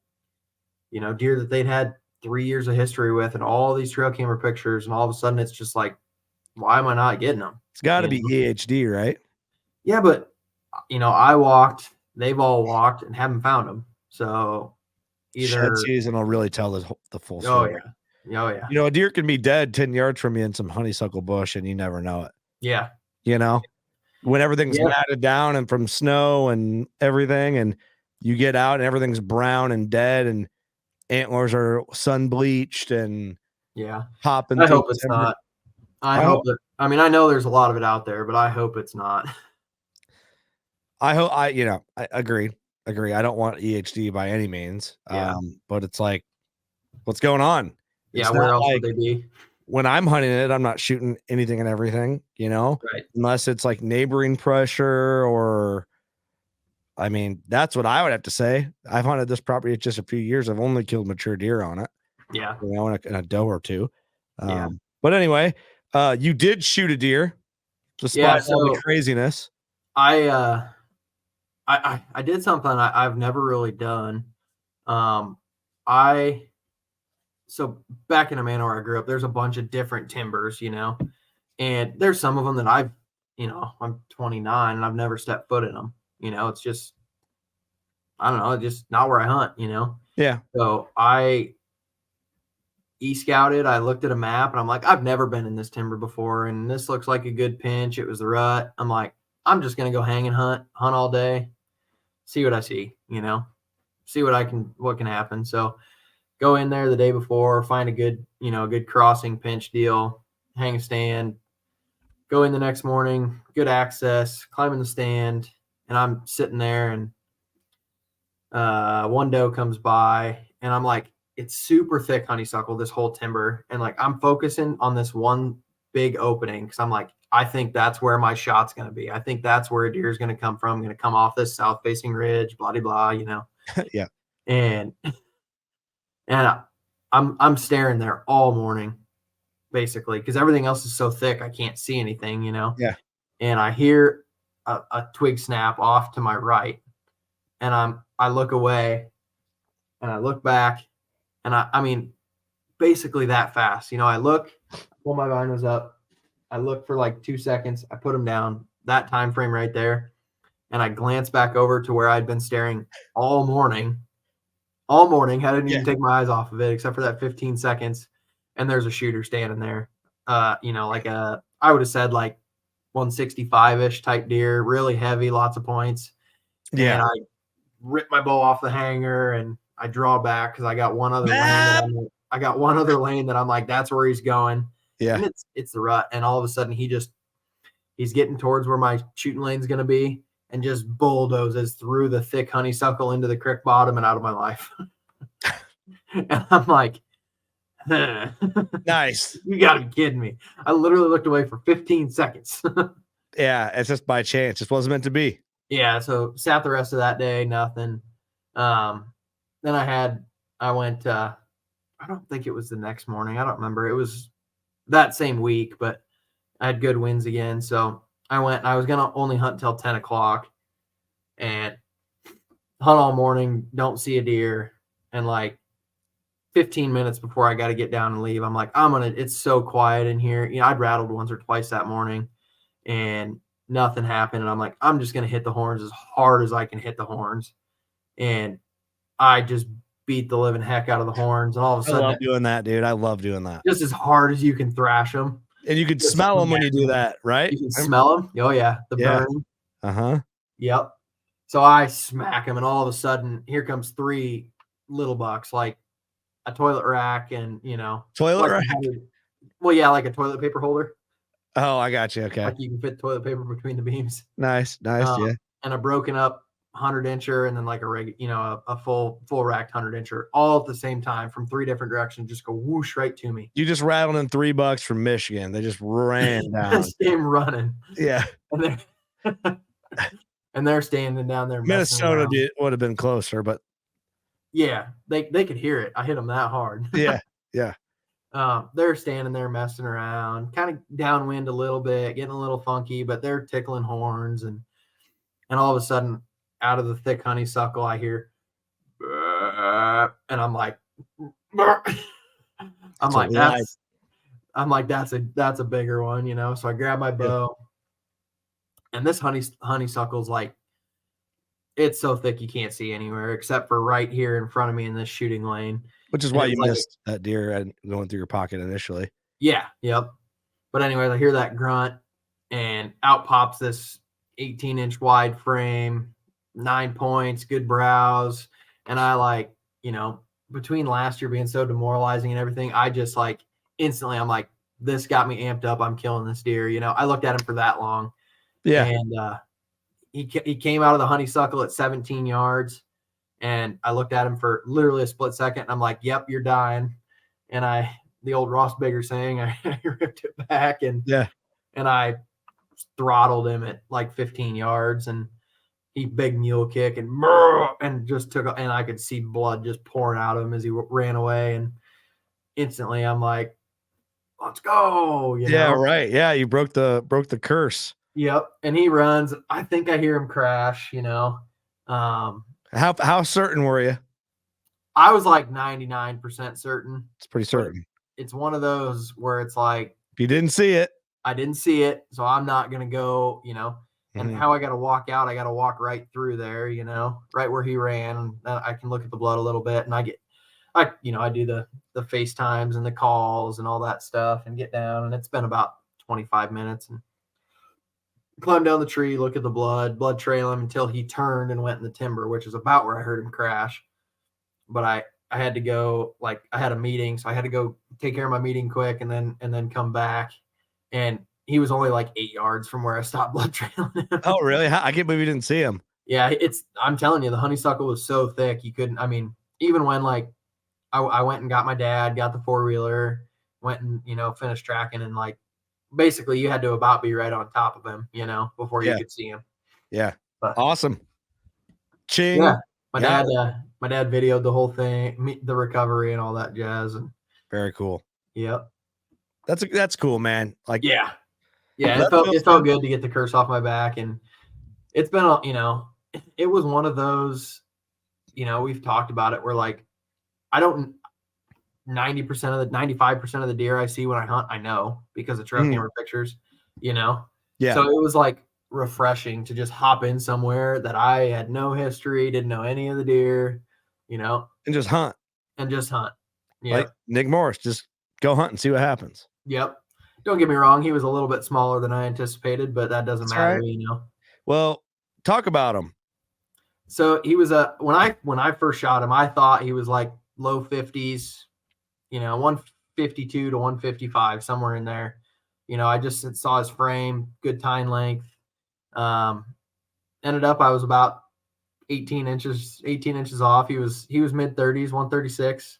deer that they'd had 3 years of history with and all these trail camera pictures, and all of a sudden it's just like, why am I not getting them? It's got to be EHD, right? Yeah, but I walked, they've all walked and haven't found them. So either shed season will really tell the full story. Oh yeah. A deer can be dead 10 yards from you in some honeysuckle bush and you never know it. Yeah. When everything's matted down and from snow and everything, and you get out and everything's brown and dead and antlers are sun bleached and hopping. I hope it's not. I hope that. I mean, I know there's a lot of it out there, but I hope it's not. I hope I agree. I don't want EHD by any means. But it's like, what's going on? Yeah, where else would they be? When I'm hunting it, I'm not shooting anything and everything, right. Unless it's like neighboring pressure or I mean, that's what I would have to say. I've hunted this property just a few years. I've only killed mature deer on it. Yeah. And a doe or two. Yeah. But anyway, you did shoot a deer despite all the craziness. I did something I've never really done. So back in Amana where I grew up, there's a bunch of different timbers, and there's some of them that I'm 29 and I've never stepped foot in them. It's just, I don't know, just not where I hunt, Yeah. So I e-scouted, I looked at a map and I'm like, I've never been in this timber before. And this looks like a good pinch. It was the rut. I'm like, I'm just going to go hang and hunt all day, see what I see, see what can happen. So go in there the day before, find a good crossing pinch deal, hang a stand, go in the next morning, good access, climb in the stand. And I'm sitting there and one doe comes by and I'm like, it's super thick honeysuckle, this whole timber. And like, I'm focusing on this one big opening because I'm like, I think that's where my shot's going to be. I think that's where a deer is going to come from. I'm going to come off this south facing ridge, blah, blah, blah, Yeah. And I'm staring there all morning, basically, because everything else is so thick I can't see anything, Yeah. And I hear a twig snap off to my right, and I look away, and I look back, and I mean, basically that fast, I look, pull my binos up, I look for like 2 seconds, I put them down, that time frame right there, and I glance back over to where I'd been staring all morning. Hadn't even take my eyes off of it except for that 15 seconds. And there's a shooter standing there. I would have said like 165-ish type deer, really heavy, lots of points. Yeah. And I rip my bow off the hanger and I draw back because I got one other lane that I'm like, that's where he's going. Yeah. And it's the rut. And all of a sudden he's getting towards where my shooting lane's gonna be. And just bulldozes through the thick honeysuckle into the creek bottom and out of my life. And I'm like, nice. You got to be kidding me. I literally looked away for 15 seconds. Yeah, it's just by chance. It wasn't meant to be. Yeah, so sat the rest of that day, nothing. Then I went, I don't think it was the next morning. I don't remember. It was that same week, but I had good wins again. So I went and I was going to only hunt till 10 o'clock and hunt all morning, don't see a deer. And like 15 minutes before I got to get down and leave, I'm like, it's so quiet in here. I'd rattled once or twice that morning and nothing happened. And I'm like, I'm just going to hit the horns as hard as I can hit the horns. And I just beat the living heck out of the horns. And all of a sudden, I love doing that, dude. I love doing that. Just as hard as you can thrash them. And you can smell them when you do that, right? You can smell them. Oh, yeah. The burn. Uh-huh. Yep. So I smack them, and all of a sudden, here comes 3 little bucks, like a toilet rack and, Toilet rack? Well, yeah, like a toilet paper holder. Oh, I got you. Okay. Like you can fit toilet paper between the beams. Nice. Yeah. And a broken up 100-incher and then like a full racked 100-incher all at the same time from 3 different directions, just go whoosh right to me. You just rattled in $3 from Michigan. They just ran down. Just came running. Yeah. And they're standing down there. Minnesota would have been closer, but yeah, they could hear it. I hit them that hard. Yeah. They're standing there messing around, kind of downwind a little bit, getting a little funky, but they're tickling horns, and all of a sudden, out of the thick honeysuckle, I hear, and I'm like, that's a bigger one, So I grab my bow, and this honeysuckle's like, it's so thick you can't see anywhere except for right here in front of me in this shooting lane. Which is why you missed that deer and going through your pocket initially. Yeah. Yep. But anyways, I hear that grunt and out pops this 18-inch wide frame, 9 points, good brows. And I between last year being so demoralizing and everything, I just instantly, I'm like, this got me amped up. I'm killing this deer. I looked at him for that long. Yeah. And he came out of the honeysuckle at 17 yards. And I looked at him for literally a split second. And I'm like, yep, you're dying. And the old Ross Bigger saying, I ripped it back and I throttled him at like 15 yards. And he big mule kick and just took, and I could see blood just pouring out of him as he ran away. And instantly I'm like, let's go. Yeah, right. Yeah. You broke the curse. Yep. And he runs. I think I hear him crash, How certain were you? I was like 99% certain. It's pretty certain. It's one of those where it's like, if you didn't see it, I didn't see it, so I'm not going to go, and how I got to walk out, I got to walk right through there, right where he ran. I can look at the blood a little bit, and I do the FaceTimes and the calls and all that stuff and get down. And it's been about 25 minutes and climb down the tree, look at the blood trail him until he turned and went in the timber, which is about where I heard him crash. But I had to go, like, I had a meeting, so I had to go take care of my meeting quick and then come back. And he was only like 8 yards from where I stopped blood trailing him. Oh, really? I can't believe you didn't see him. Yeah, I'm telling you, the honeysuckle was so thick you couldn't. I mean, even when like I went and got my dad, got the 4-wheeler, went and finished tracking, and like basically you had to about be right on top of him, before you could see him. Yeah, but, awesome. Ching. Yeah, my dad videoed the whole thing, the recovery and all that jazz. And very cool. Yep. That's cool, man. Like, yeah, it felt good to get the curse off my back. And it's been, it was one of those, we've talked about it where like, I don't 95% of the deer I see when I hunt, I know because of trail camera pictures, Yeah. So it was like refreshing to just hop in somewhere that I had no history, didn't know any of the deer, and just hunt. Yep. Like Nick Morris, just go hunt and see what happens. Yep. Don't get me wrong. He was a little bit smaller than I anticipated, but that doesn't matter, right. Well, talk about him. So he was when I first shot him, I thought he was like low 50s, 152 to 155, somewhere in there. I just saw his frame, good tine length. Ended up, I was about 18 inches off. He was mid 30s, 136.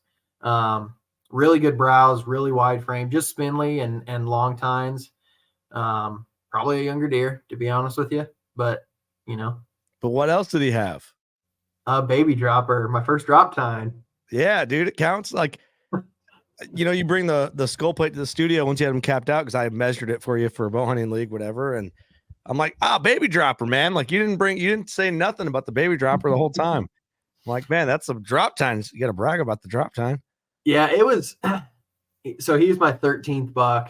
Really good brows, really wide frame, just spindly and long tines. Probably a younger deer, to be honest with you, but But what else did he have? A baby dropper, my first drop tine. Yeah, dude, it counts. Like, you bring the skull plate to the studio once you had them capped out, because I measured it for you for a bow hunting league, whatever. And I'm like, baby dropper, man. Like, you didn't say nothing about the baby dropper the whole time. I'm like, man, that's some drop tines. You got to brag about the drop tine. Yeah, it was. So he's my 13th buck,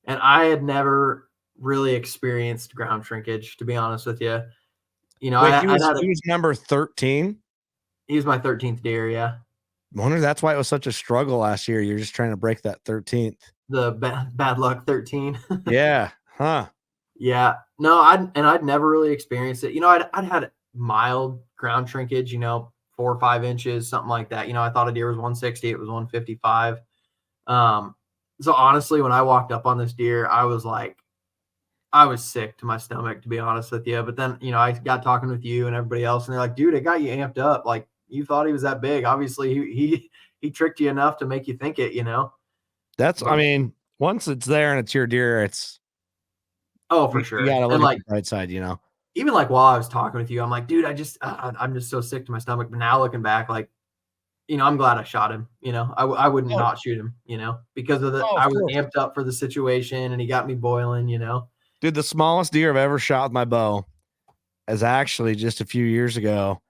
and I had never really experienced ground shrinkage, to be honest with you. He was number 13. He was my 13th deer. Yeah. I wonder that's why it was such a struggle last year. You're just trying to break that 13th. The bad luck 13. Yeah. Huh. Yeah. No, I'd never really experienced it. I'd had mild ground shrinkage, 4 or 5 inches, something like that. I thought a deer was 160. It was 155. So honestly, when I walked up on this deer, I was sick to my stomach, to be honest with you. But then, I got talking with you and everybody else, and they're like, dude, it got you amped up. Like, you thought he was that big. Obviously he tricked you enough to make you think it, I mean, once it's there and it's your deer, it's for sure. You gotta look at the right side, Even like while I was talking with you, I'm like, dude, I'm just so sick to my stomach. But now looking back, like, I'm glad I shot him. I wouldn't not shoot him, because of I was amped up for the situation and he got me boiling, Dude, the smallest deer I've ever shot with my bow is actually just a few years ago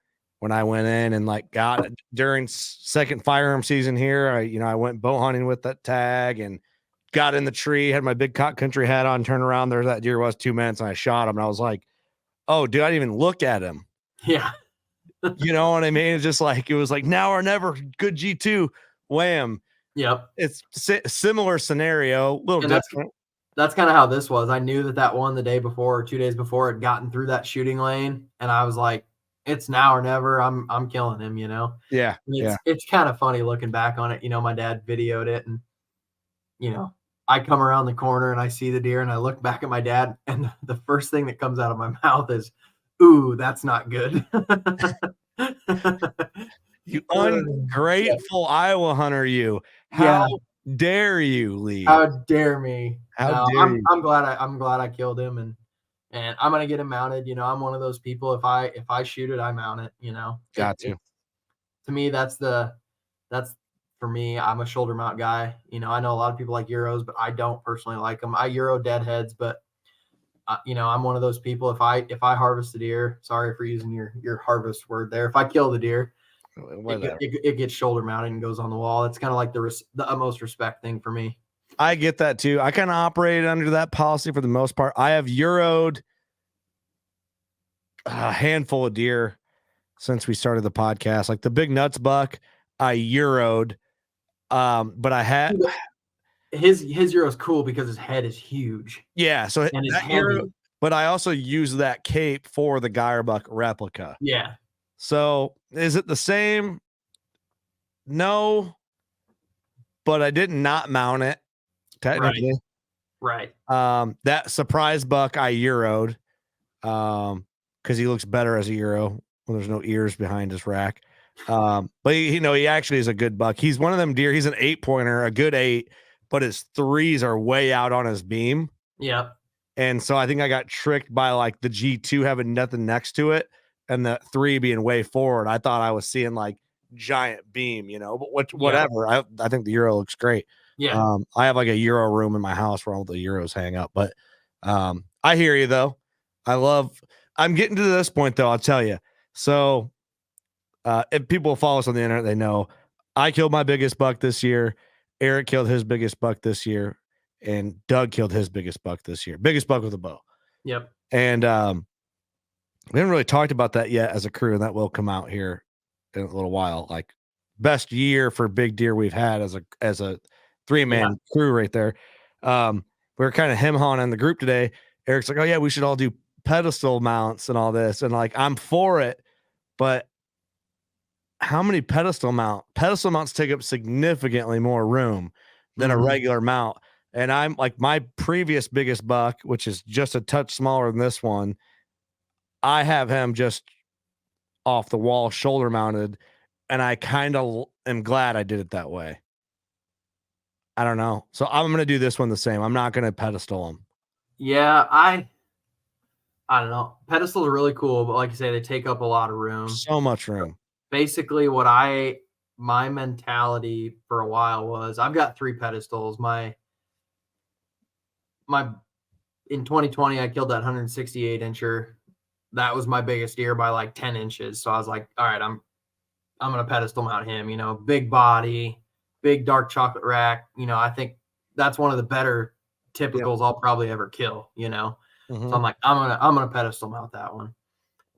when I went in and like got it during second firearm season here. I went bow hunting with that tag and got in the tree, had my big cock country hat on, turned around, there that deer was 2 minutes, and I shot him. And I was like, oh, dude, I didn't even look at him. Yeah. You know what I mean? It's just like, it was like now or never, good G2, wham. Yep. It's similar scenario, a little different. That's kind of how this was. I knew that one the day before or 2 days before had gotten through that shooting lane, and I was like, it's now or never. I'm killing him, Yeah. It's kind of funny looking back on it. My dad videoed it, and I come around the corner and I see the deer and I look back at my dad, and the first thing that comes out of my mouth is, ooh, that's not good. You ungrateful Iowa hunter, you. How dare you, Lee? How dare me? How dare you? I'm glad I killed him, and I'm gonna get him mounted. You know, I'm one of those people. If I shoot it, I mount it. You know, Got to. To me, that's for me. I'm a shoulder mount guy. You know, I know a lot of people like Euros, but I don't personally like them. I Euro deadheads, but you know, I'm one of those people. If I harvest a deer, sorry for using your harvest word there. If I kill the deer, it gets shoulder mounted and goes on the wall. It's kind of like the utmost respect thing for me. I get that too. I kind of operated under that policy for the most part. I have Euroed a handful of deer since we started the podcast. Like the big nuts buck, I Euroed. But I had his Euro's cool because his head is huge. Yeah, so and it's heavy. Euro, but I also use that cape for the Geierbuck replica. Yeah. So is it the same? No, but I did not mount it technically. Right. That surprise buck I Euroed, because he looks better as a Euro when there's no ears behind his rack. But he actually is a good buck. He's one of them deer. He's an 8-pointer, a good 8, but his 3s are way out on his beam. Yeah. And so I think I got tricked by like the G2 having nothing next to it and the 3 being way forward. I thought I was seeing like giant beam, but whatever. Yeah. I think the Euro looks great. Yeah. I have like a Euro room in my house where all the Euros hang up, but I hear you though. I'm getting to this point though. I'll tell you. So if people follow us on the internet, they know I killed my biggest buck this year. Eric killed his biggest buck this year. And Doug killed his biggest buck this year. Biggest buck with a bow. Yep. And we haven't really talked about that yet as a crew, and that will come out here in a little while. Like best year for big deer we've had as a 3-man crew right there. We were kind of him-hawing in the group today. Eric's like, oh yeah, we should all do pedestal mounts and all this. And like, I'm for it, but how many pedestal mounts take up significantly more room than a regular mount. And I'm like my previous biggest buck, which is just a touch smaller than this one. I have him just off the wall, shoulder mounted. And I kind of am glad I did it that way. I don't know. So I'm going to do this one the same. I'm not going to pedestal him. Yeah. I don't know. Pedestals are really cool, but like you say, they take up a lot of room. So much room. Basically my mentality for a while was I've got 3 pedestals. In 2020, I killed that 168 incher. That was my biggest deer by like 10 inches. So I was like, all right, I'm going to pedestal mount him, big body, big dark chocolate rack. I think that's one of the better typicals I'll probably ever kill, So I'm like, I'm going to pedestal mount that one.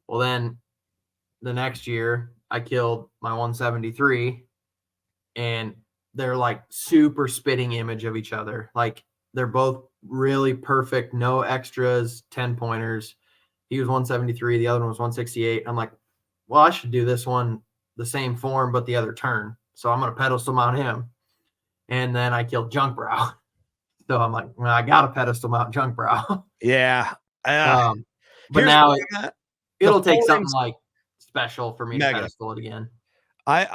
Well, then the next year I killed my 173 and they're like super spitting image of each other. Like they're both really perfect, no extras, 10-pointers. He was 173, the other one was 168. I'm like, well, I should do this one the same form, but the other turn. So I'm going to pedestal mount him. And then I killed Junk Brow. So I'm like, well, I got to pedestal mount Junk Brow. Yeah. But now it'll take something like special for me to pedestal it again. I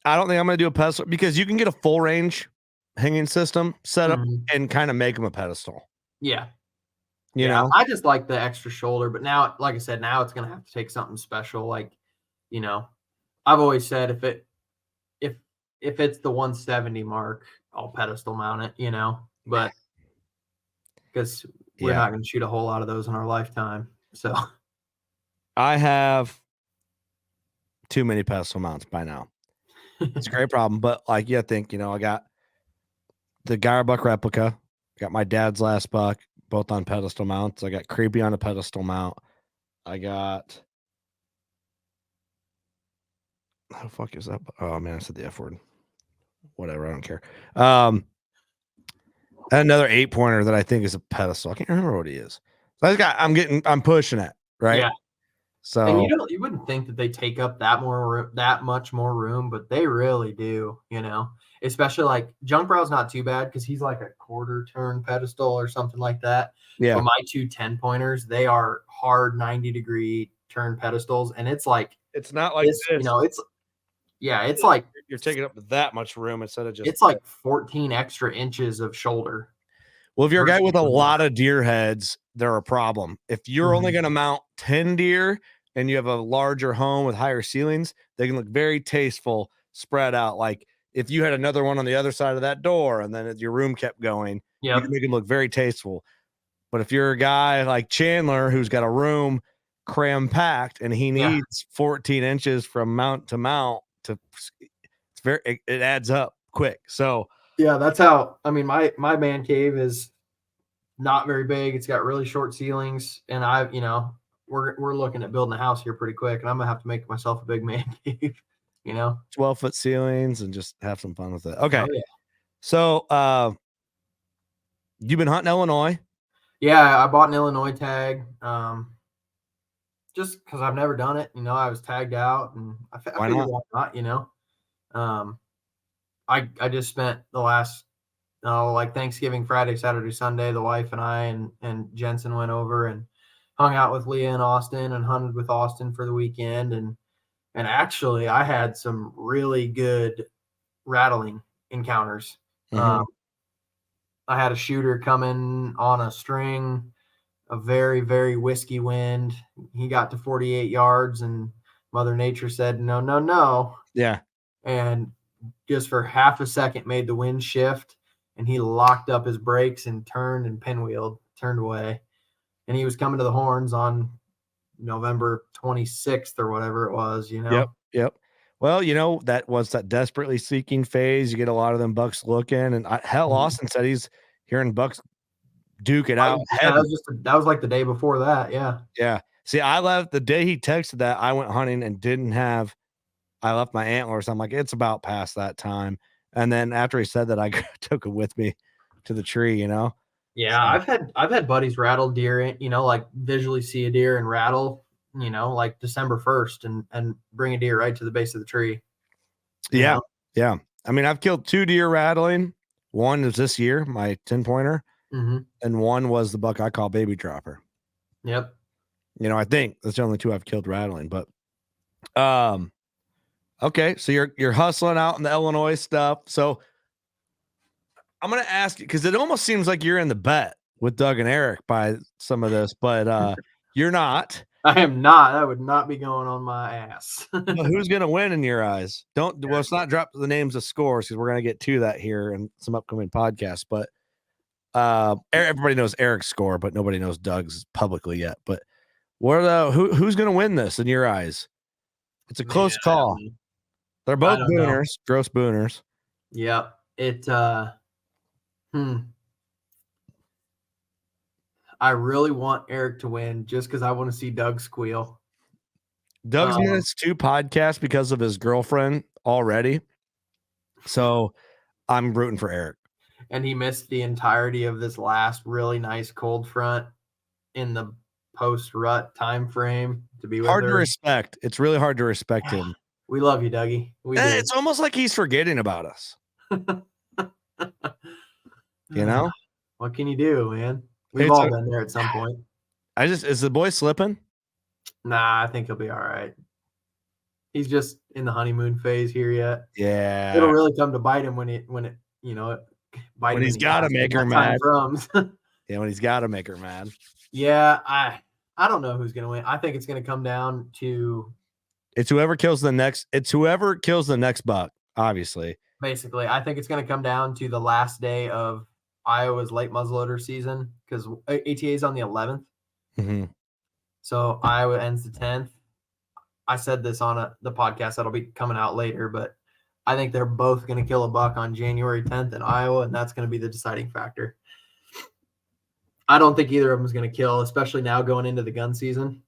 don't think I'm going to do a pedestal because you can get a full range hanging system set up and kind of make them a pedestal. Yeah. You know, I just like the extra shoulder, but now, like I said, now it's going to have to take something special. Like, I've always said if it's the 170 mark, I'll pedestal mount it, but because we're not going to shoot a whole lot of those in our lifetime. So I have too many pedestal mounts by now. It's a great problem, but like, I think, I got the Geierbuck replica, got my dad's last buck, both on pedestal mounts. I got Creepy on a pedestal mount. I got, how the fuck is that? Oh man, I said the F word. Whatever, I don't care. Another 8-pointer that I think is a pedestal. I can't remember what he is. I'm pushing it, right? Yeah. So and you wouldn't think that they take up that much more room, but they really do, especially like Junk Brow's not too bad because he's like a quarter turn pedestal or something like that. Yeah. But my 2 10-pointers, they are hard 90-degree turn pedestals. And it's like, it's not like this. It's like you're taking up that much room instead of just, it's like 14 extra inches of shoulder. Well, if you're a guy with a Versus- lot of deer heads, they're a problem. If you're only going to mount 10 deer and you have a larger home with higher ceilings, they can look very tasteful spread out. Like if you had another one on the other side of that door and then your room kept going, you Yep. can make them look very tasteful. But if you're a guy like Chandler who's got a room cram packed and he needs 14 inches from mount to mount, it adds up quick. So yeah, that's how. I mean, my man cave is not very big. It's got really short ceilings, and we're looking at building a house here pretty quick, and I'm gonna have to make myself a big man cave. 12-foot ceilings and just have some fun with it. Okay. Oh, yeah. So you've been hunting Illinois? Yeah, I bought an Illinois tag. Just because I've never done it. I was tagged out, and I figured why not. I just spent the last like Thanksgiving, Friday, Saturday, Sunday, the wife and I and Jensen went over and hung out with Leah in Austin and hunted with Austin for the weekend. And actually I had some really good rattling encounters. I had a shooter coming on a string, a very, very whiskey wind. He got to 48 yards and Mother Nature said, no, no, no. Yeah. And just for half a second made the wind shift, and he locked up his brakes and turned and pinwheeled, turned away. And he was coming to the horns on November 26th or whatever it was, Yep. Well, that was that desperately seeking phase. You get a lot of them bucks looking, and Austin said he's hearing bucks duke it out. Yeah, that was like the day before that. Yeah. Yeah. See, I left the day he texted that. I went hunting and I left my antlers. I'm like, it's about past that time. And then after he said that, I took it with me to the tree, Yeah, So, I've had buddies rattle deer, like visually see a deer and rattle, like December 1st and bring a deer right to the base of the tree. Yeah. Yeah. I mean, I've killed 2 deer rattling. One was this year, my 10-pointer, and one was the buck I call Baby Dropper. Yep. I think that's the only 2 I've killed rattling, but okay, so you're hustling out in the Illinois stuff. So I'm gonna ask you because it almost seems like you're in the bet with Doug and Eric by some of this, but you're not. I am not. That would not be going on my ass. Well, who's gonna win in your eyes? Let's not drop the names of scores because we're gonna get to that here in some upcoming podcasts. But everybody knows Eric's score, but nobody knows Doug's publicly yet. But who's gonna win this in your eyes? It's a close call. They're both booners, gross booners. Yep. I really want Eric to win just because I want to see Doug squeal. Doug's missed 2 podcasts because of his girlfriend already. So I'm rooting for Eric. And he missed the entirety of this last really nice cold front in the post-rut time frame to be with hard her. To respect. It's really hard to respect him. We love you, Dougie. It's almost like he's forgetting about us. What can you do, man? We've all been there at some point. Is the boy slipping? Nah, I think he'll be all right. He's just in the honeymoon phase here yet. Yeah. It'll really come to bite him when he's got to make her mad. Yeah, when he's got to make her mad. Yeah, I don't know who's going to win. I think it's going to come down to It's whoever kills the next buck, obviously. Basically, I think it's going to come down to the last day of Iowa's late muzzleloader season because ATA is on the 11th. So Iowa ends the 10th. I said this on the podcast that'll be coming out later, but I think they're both going to kill a buck on January 10th in Iowa, and that's going to be the deciding factor. I don't think either of them is going to kill, especially now going into the gun season.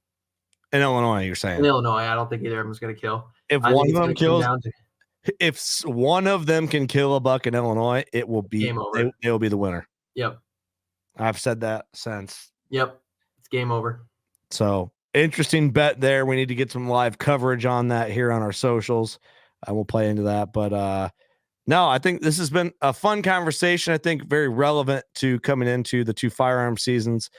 In Illinois, you're saying? In Illinois, I don't think either of them is going to kill. If one of them can kill a buck in Illinois, it will be game over. It will be the winner. Yep. I've said that since. Yep. It's game over. So interesting bet there. We need to get some live coverage on that here on our socials. I will play into that. But no, I think this has been a fun conversation. I think very relevant to coming into the 2 firearm seasons.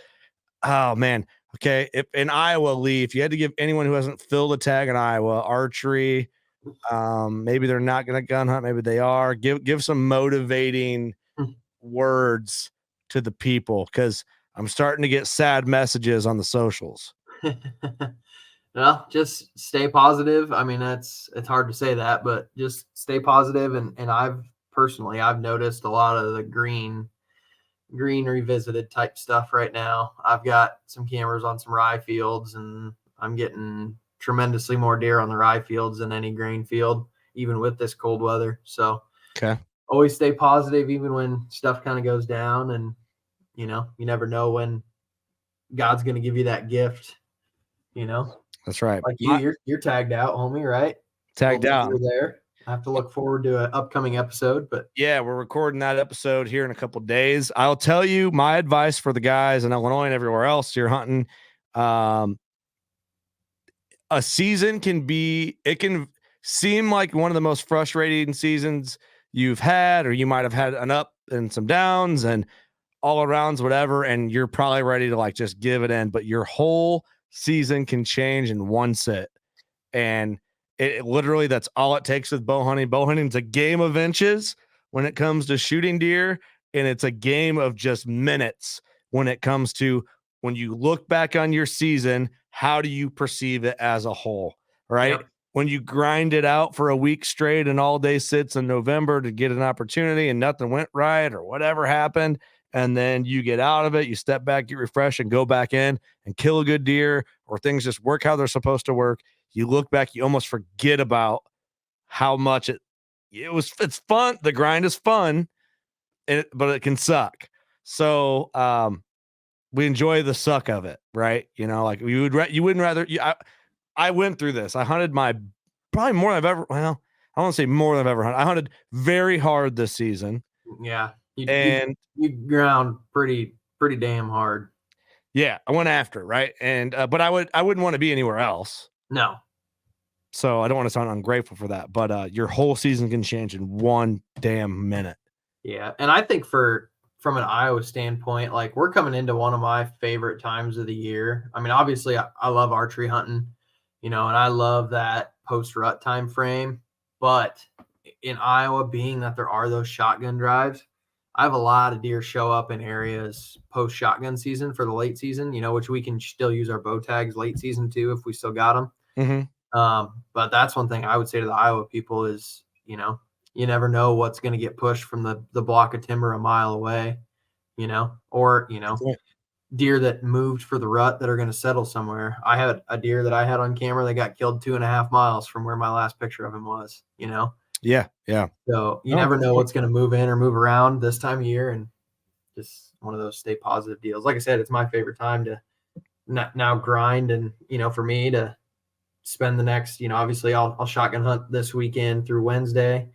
Oh, man. Okay. If in Iowa, Lee, if you had to give anyone who hasn't filled a tag in Iowa, archery, maybe they're not going to gun hunt, maybe they are, give some motivating words to the people? Because I'm starting to get sad messages on the socials. Well, just stay positive. I mean, it's hard to say that, but just stay positive. And I've noticed a lot of the green revisited type stuff right now. I've got some cameras on some rye fields, and I'm getting tremendously more deer on the rye fields than any grain field, even with this cold weather. So Okay. always stay positive, even when stuff kind of goes down. And, you never know when God's going to give you that gift, That's right. Like you're tagged out, homie, right? Tagged out. You're there. I have to look forward to an upcoming episode, but yeah, we're recording that episode here in a couple of days. I'll tell you my advice for the guys in Illinois and everywhere else you're hunting. A season can seem like one of the most frustrating seasons you've had, or you might have had an up and some downs and all arounds, whatever. And you're probably ready to like just give it in, but your whole season can change in one sit. And it literally, that's all it takes with bow hunting. Bow hunting is a game of inches when it comes to shooting deer, and it's a game of just minutes when it comes to when you look back on your season, how do you perceive it as a whole, right? Yep. When you grind it out for a week straight and all day sits in November to get an opportunity and nothing went right or whatever happened, and then you get out of it, you step back, get refreshed, and go back in and kill a good deer, or things just work how they're supposed to work. You look back, you almost forget about how much it's fun. The grind is fun, but it can suck. So we enjoy the suck of it, right? Like you wouldn't rather. I went through this. I hunted probably more than I've ever. Well, I don't want to say more than I've ever hunted. I hunted very hard this season. Yeah, you ground pretty damn hard. Yeah, I went after it, right? And but I wouldn't want to be anywhere else. No. So I don't want to sound ungrateful for that, but your whole season can change in one damn minute. Yeah, and I think from an Iowa standpoint, like we're coming into one of my favorite times of the year. I mean, obviously I love archery hunting, and I love that post-rut time frame. But in Iowa, being that there are those shotgun drives, I have a lot of deer show up in areas post-shotgun season for the late season, which we can still use our bow tags late season too if we still got them. Mm-hmm. But that's one thing I would say to the Iowa people is, you never know what's going to get pushed from the block of timber a mile away, or, deer that moved for the rut that are going to settle somewhere. I had a deer that I had on camera that got killed 2.5 miles from where my last picture of him was, Yeah. Yeah. So you never know what's going to move in or move around this time of year. And just one of those stay positive deals. Like I said, it's my favorite time to now grind. And, for me to spend the next, obviously I'll shotgun hunt this weekend through Wednesday.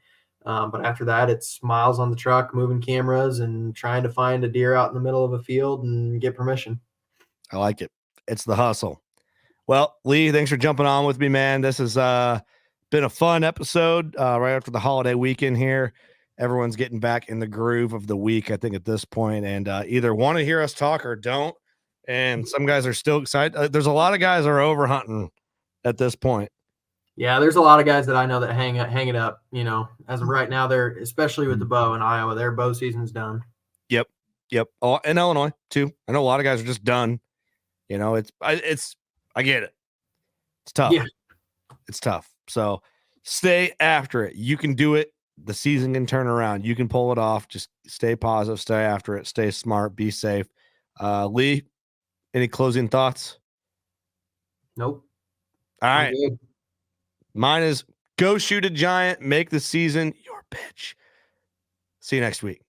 But after that, it's miles on the truck, moving cameras and trying to find a deer out in the middle of a field and get permission. I like it. It's the hustle. Well, Lee, thanks for jumping on with me, man. This has been a fun episode right after the holiday weekend here. Everyone's getting back in the groove of the week, I think, at this point, and either want to hear us talk or don't. And some guys are still excited. There's a lot of guys that are over hunting at this point. Yeah, there's a lot of guys that I know that hang it up. As of right now, they're especially with the bow in Iowa, their bow season's done. Yep. Oh, in Illinois too. I know a lot of guys are just done. I get it. It's tough. Yeah. It's tough. So stay after it. You can do it. The season can turn around. You can pull it off. Just stay positive. Stay after it. Stay smart. Be safe. Lee, any closing thoughts? Nope. All right. Mine is go shoot a giant. Make the season your bitch. See you next week.